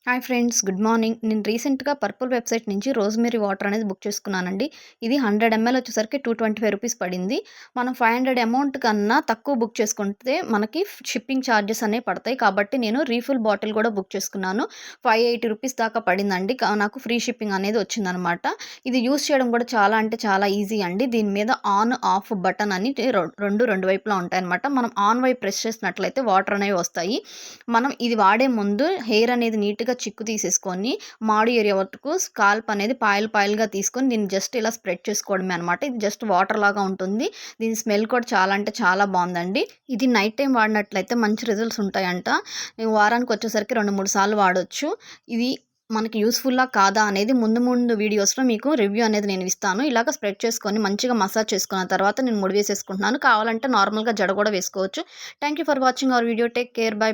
Hi friends, good morning. నేను రీసెంట్‌గా purple website నుంచి రోజ్‌మెరీ వాటర్ అనేది బుక్ చేసుకున్నానండి. ఇది 100 ఎంఎల్ వచ్చేసరికి రూ. 225 పడింది. మనం 500 అమౌంట్ కన్నా తక్కువ బుక్ చేసుకుంటే మనకి షిప్పింగ్ ఛార్జెస్ అనేవి పడతాయి. కాబట్టి నేను రీఫిల్ బాటిల్ కూడా బుక్ చేసుకున్నాను. రూ. 580 దాకా పడిందండి. నాకు ఫ్రీ షిప్పింగ్ అనేది వచ్చిందనమాట. ఇది యూజ్ చేయడం కూడా చాలా అంటే చాలా ఈజీ అండి. దీని మీద ఆన్, ఆఫ్ బటన్ అని రెండు వైపులా ఉంటాయన్నమాట. మనం ఆన్ వైపు ప్రెస్ చేసినట్లయితే వాటర్ అనేవి వస్తాయి. మనం ఇది వాడే ముందు హెయిర్ అనేది నీట్‌గా చిక్కు తీసేసుకొని, మాడు ఏరియా వరకు స్కాల్ప్ అనేది పాయలుగా తీసుకొని దీన్ని జస్ట్ ఇలా స్ప్రెడ్ చేసుకోవడమే అనమాట. ఇది జస్ట్ వాటర్ లాగా ఉంటుంది. దీని స్మెల్ కూడా చాలా అంటే చాలా బావుందండి. ఇది నైట్ టైమ్ వాడినట్లయితే మంచి రిజల్ట్స్ ఉంటాయంట. వారానికి వచ్చేసరికి 2, 3 సార్లు వాడొచ్చు. ఇది మనకి యూజ్‌ఫుల్లా కాదా అనేది ముందు వీడియోస్‌లో మీకు రివ్యూ అనేది నేను ఇస్తాను. ఇలాగ స్ప్రెడ్ చేసుకొని మంచిగా మసాజ్ చేసుకున్న తర్వాత నేను ముడి వేసేసుకుంటున్నాను. కావాలంటే నార్మల్‌గా జడ కూడా వేసుకోవచ్చు. Thank you for watching our video. Take care. By.